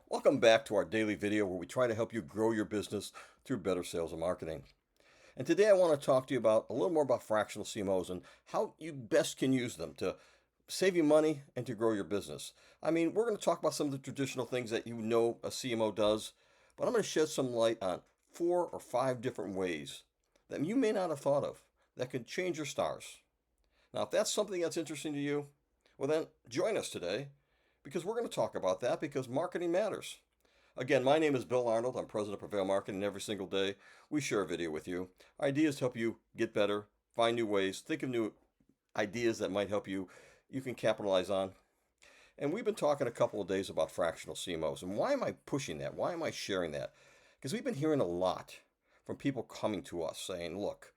Welcome back to our daily video where we try to help you grow your business through better sales and marketing. And today I want to talk to you about a little more about fractional CMOs and how you best can use them to save you money and to grow your business. I mean, we're going to talk about some of the traditional things that you know a CMO does, but I'm going to shed some light on 4 or 5 different ways that you may not have thought of that could change your stars. Now, if that's something that's interesting to you, well then join us today because we're going to talk about that because marketing matters. Again, my name is Bill Arnold. I'm president of Prevail Marketing. Every single day, we share a video with you. Our ideas to help you get better, find new ways, think of new ideas that might help you can capitalize on. And we've been talking a couple of days about fractional CMOs. And why am I pushing that? Why am I sharing that? Because we've been hearing a lot from people coming to us saying, look,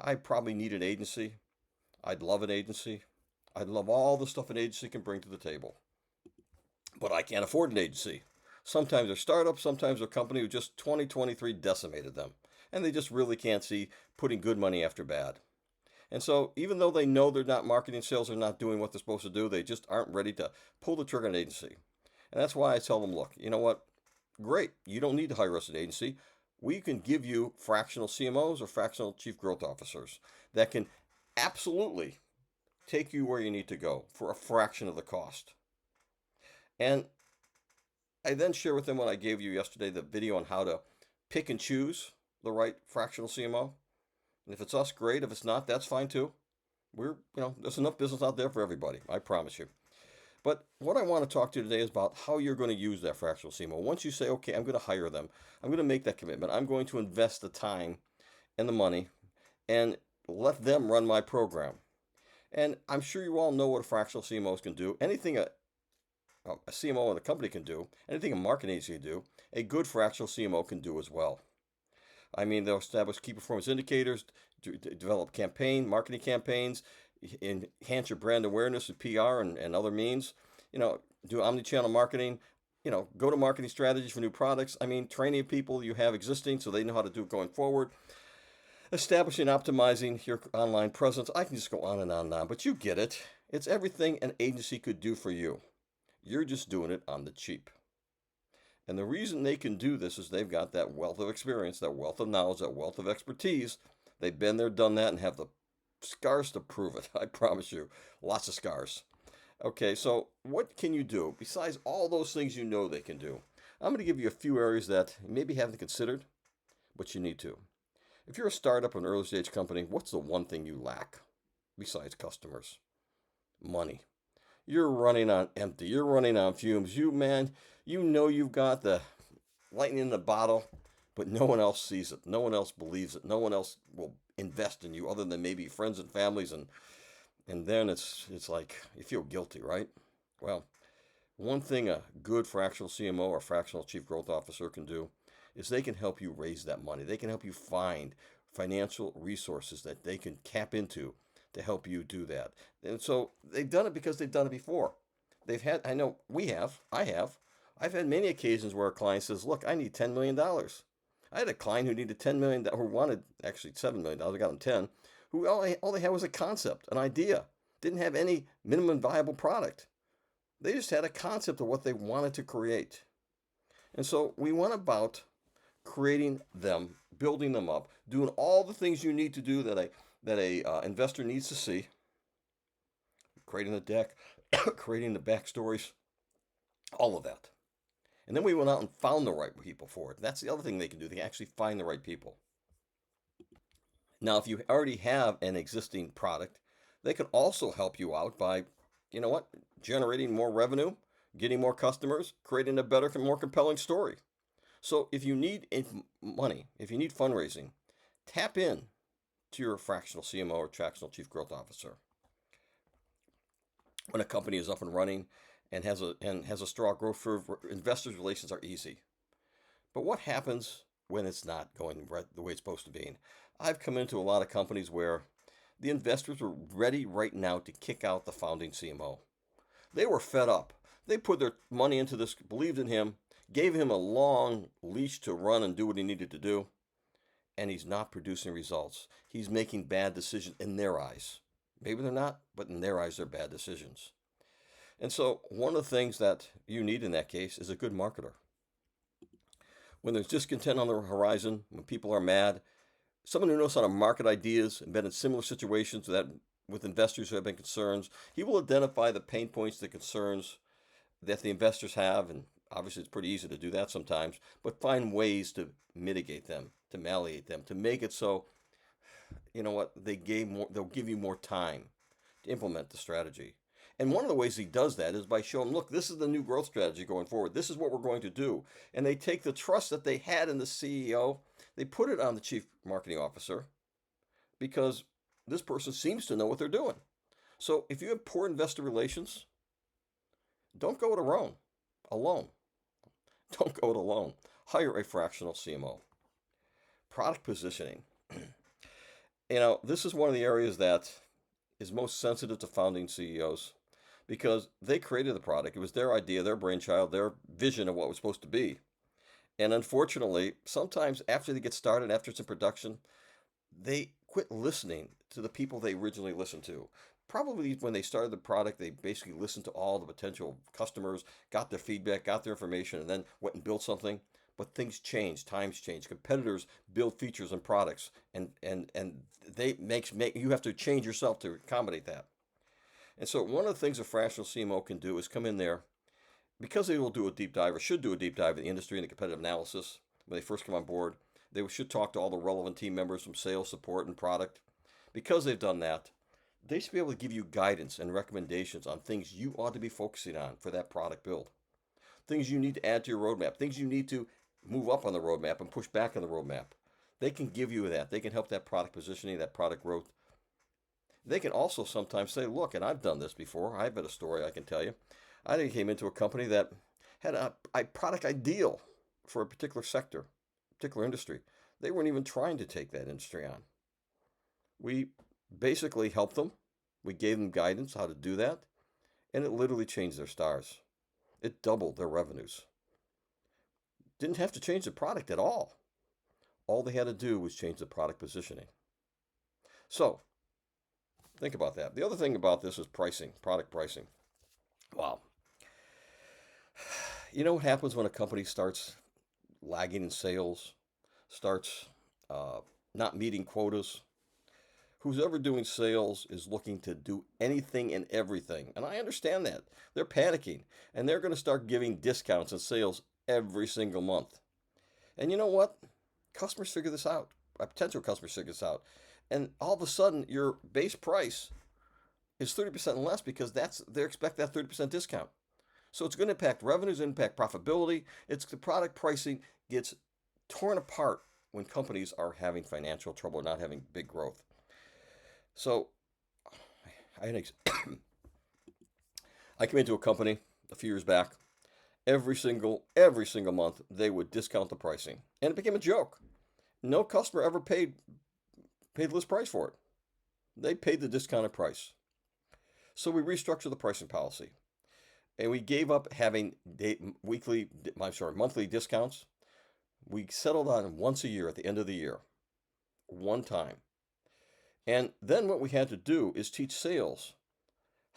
I probably need an agency. I'd love an agency. I'd love all the stuff an agency can bring to the table. But I can't afford an agency. Sometimes they're startups, sometimes they're a company who just 2023 decimated them. And they just really can't see putting good money after bad. And so even though they know they're not marketing sales, they're not doing what they're supposed to do, they just aren't ready to pull the trigger on an agency. And that's why I tell them, look, you know what? Great. You don't need to hire us an agency. We can give you fractional CMOs or fractional chief growth officers that can absolutely take you where you need to go for a fraction of the cost. And I then share with them what I gave you yesterday, the video on how to pick and choose the right fractional CMO. And if it's us, great. If it's not, that's fine too. There's enough business out there for everybody, I promise you. But what I want to talk to you today is about how you're going to use that fractional CMO. Once you say, okay, I'm going to hire them, I'm going to make that commitment, I'm going to invest the time and the money and let them run my program. And I'm sure you all know what a fractional CMOs can do. Anything a CMO and a company can do, anything a marketing agency can do, a good fractional CMO can do as well. I mean, they'll establish key performance indicators, develop marketing campaigns, enhance your brand awareness with PR and other means. Do omni-channel marketing. Go to marketing strategies for new products. I mean, training people you have existing so they know how to do it going forward. Establishing and optimizing your online presence. I can just go on and on and on, but you get it. It's everything an agency could do for you. You're just doing it on the cheap. And the reason they can do this is they've got that wealth of experience, that wealth of knowledge, that wealth of expertise. They've been there, done that, and have the scars to prove it. I promise you, lots of scars. Okay, so what can you do besides all those things you know they can do? I'm going to give you a few areas that maybe haven't considered, but you need to. If you're a startup or an early stage company, what's the one thing you lack besides customers? Money. You're running on empty. You're running on fumes. You know you've got the lightning in the bottle, but no one else sees it. No one else believes it. No one else will invest in you other than maybe friends and families and then it's like you feel guilty, right? Well, one thing a good fractional CMO or fractional chief growth officer can do is they can help you raise that money. They can help you find financial resources that they can tap into to help you do that. And so they've done it because they've done it before. I know I've had many occasions where a client says, look, I need $10 million. I had a client who needed $10 million, who wanted actually $7 million. I got him 10, who all they had was a concept, an idea, didn't have any minimum viable product. They just had a concept of what they wanted to create. And so we went about creating them, building them up, doing all the things you need to do that a investor needs to see, creating the deck, creating the backstories, all of that. And then we went out and found the right people for it. That's the other thing they can do. They can actually find the right people. Now, if you already have an existing product, they can also help you out by, generating more revenue, getting more customers, creating a better, more compelling story. So if you need money, if you need fundraising, tap in to your fractional CMO or fractional chief growth officer. When a company is up and running and has a strong growth curve, investors' relations are easy. But what happens when it's not going right the way it's supposed to be? I've come into a lot of companies where the investors were ready right now to kick out the founding CMO. They were fed up. They put their money into this, believed in him, gave him a long leash to run and do what he needed to do, and he's not producing results. He's making bad decisions in their eyes. Maybe they're not, but in their eyes, they're bad decisions. And so one of the things that you need in that case is a good marketer. When there's discontent on the horizon, when people are mad, someone who knows how to market ideas and been in similar situations that with investors who have been concerns, he will identify the pain points, the concerns that the investors have, and obviously it's pretty easy to do that sometimes, but find ways to mitigate them, to malleate them, to make it so, you know what, they'll give you more time to implement the strategy. And one of the ways he does that is by showing, look, this is the new growth strategy going forward. This is what we're going to do. And they take the trust that they had in the CEO, they put it on the chief marketing officer because this person seems to know what they're doing. So if you have poor investor relations, don't go it alone. Don't go it alone. Hire a fractional CMO. Product positioning. This is one of the areas that is most sensitive to founding CEOs because they created the product. It was their idea, their brainchild, their vision of what it was supposed to be. And unfortunately, sometimes after they get started, after it's in production, they quit listening to the people they originally listened to. Probably when they started the product, they basically listened to all the potential customers, got their feedback, got their information, and then went and built something. But things change, times change. Competitors build features and products, and they make you have to change yourself to accommodate that. And so one of the things a fractional CMO can do is come in there because they will do a deep dive or should do a deep dive in the industry and the competitive analysis when they first come on board. They should talk to all the relevant team members from sales, support, and product. Because they've done that, they should be able to give you guidance and recommendations on things you ought to be focusing on for that product build. Things you need to add to your roadmap, things you need to move up on the roadmap and push back on the roadmap. They can give you that. They can help that product positioning, that product growth. They can also sometimes say, look, and I've done this before. I've had a story I can tell you. I came into a company that had a product ideal for a particular sector, particular industry. They weren't even trying to take that industry on. We basically helped them. We gave them guidance how to do that, and it literally changed their stars. It doubled their revenues. Didn't have to change the product at all. All they had to do was change the product positioning. So, think about that. The other thing about this is pricing, product pricing. Wow. You know what happens when a company starts lagging in sales, starts not meeting quotas? Who's ever doing sales is looking to do anything and everything. And I understand that. They're panicking and they're going to start giving discounts and sales every single month. And you know what? Customers figure this out. Potential customers figure this out. And all of a sudden, your base price is 30% less because they expect that 30% discount. So it's going to impact revenues, impact profitability. It's the product pricing gets torn apart when companies are having financial trouble or not having big growth. So I came into a company a few years back. Every single month they would discount the pricing, and it became a joke. No customer ever paid list price for it. They paid the discounted price. So we restructured the pricing policy, and we gave up having monthly discounts. We settled on once a year at the end of the year, one time. And then what we had to do is teach sales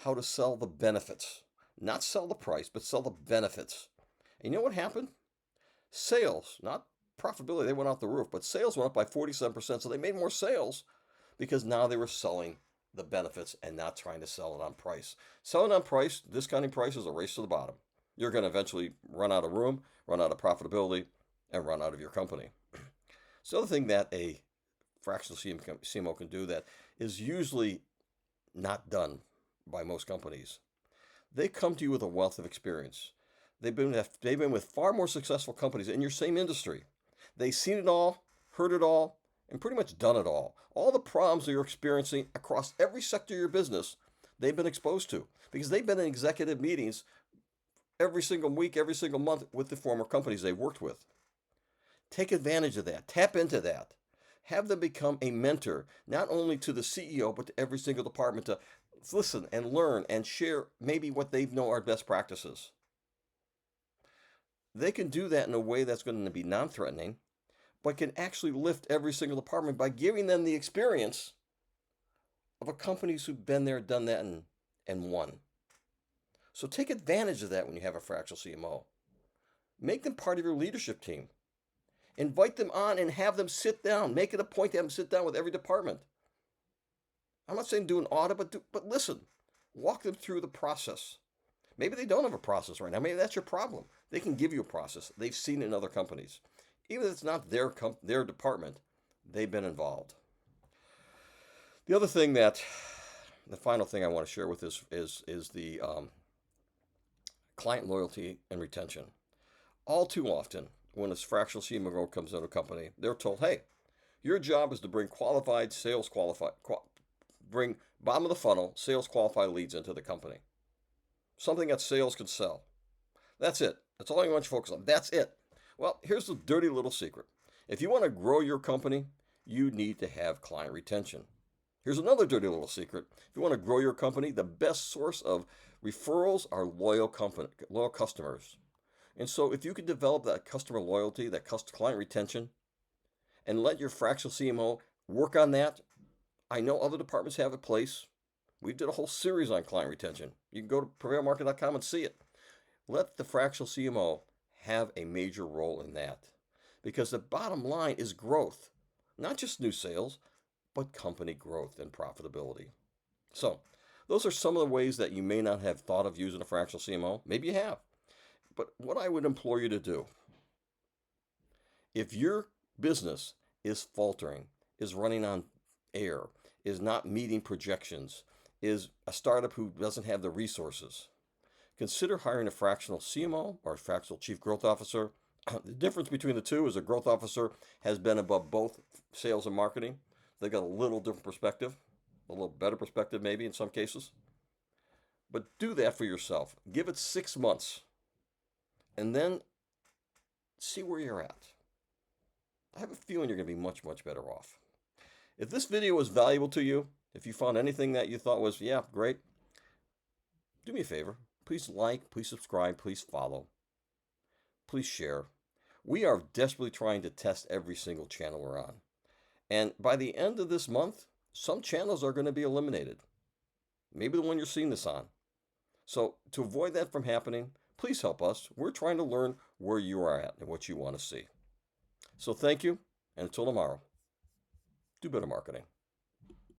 how to sell the benefits, not sell the price, but sell the benefits. And you know what happened? Sales, not profitability, they went off the roof, but sales went up by 47%. So they made more sales because now they were selling the benefits and not trying to sell it on price. Selling on price, discounting price is a race to the bottom. You're going to eventually run out of room, run out of profitability, and run out of your company. So the other thing that a fractional CMO can do that is usually not done by most companies. They come to you with a wealth of experience. They've been with far more successful companies in your same industry. They've seen it all, heard it all, and pretty much done it all. All the problems that you're experiencing across every sector of your business, they've been exposed to because they've been in executive meetings every single week, every single month with the former companies they've worked with. Take advantage of that. Tap into that. Have them become a mentor, not only to the CEO, but to every single department to listen and learn and share maybe what they know are best practices. They can do that in a way that's going to be non-threatening, but can actually lift every single department by giving them the experience of a companies who've been there, done that, and won. So take advantage of that when you have a fractional CMO. Make them part of your leadership team. Invite them on and have them sit down. Make it a point to have them sit down with every department. I'm not saying do an audit, but listen. Walk them through the process. Maybe they don't have a process right now. Maybe that's your problem. They can give you a process. They've seen it in other companies. Even if it's not their department, they've been involved. The other thing the final thing I want to share with this is the client loyalty and retention. All too often, when a fractional CMO comes into a company, they're told, "Hey, your job is to bring bring bottom of the funnel sales qualified leads into the company. Something that sales can sell. That's it. That's all you want to focus on. That's it." Well, here's the dirty little secret. If you want to grow your company, you need to have client retention. Here's another dirty little secret. If you want to grow your company, the best source of referrals are loyal customers. And so if you can develop that customer loyalty, that client retention, and let your fractional CMO work on that, I know other departments have a place. We did a whole series on client retention. You can go to prevailmarket.com and see it. Let the fractional CMO have a major role in that. Because the bottom line is growth, not just new sales, but company growth and profitability. So, those are some of the ways that you may not have thought of using a fractional CMO. Maybe you have. But what I would implore you to do, if your business is faltering, is running on air, is not meeting projections, is a startup who doesn't have the resources, consider hiring a fractional CMO or a fractional Chief Growth Officer. The difference between the two is a growth officer has been above both sales and marketing. They got a little different perspective, a little better perspective maybe in some cases. But do that for yourself. Give it 6 months and then see where you're at. I have a feeling you're going to be much, much better off. If this video was valuable to you, if you found anything that you thought was, yeah, great, do me a favor. Please like, please subscribe, please follow, please share. We are desperately trying to test every single channel we're on. And by the end of this month, some channels are going to be eliminated. Maybe the one you're seeing this on. So to avoid that from happening, please help us. We're trying to learn where you are at and what you want to see. So thank you, and until tomorrow, do better marketing.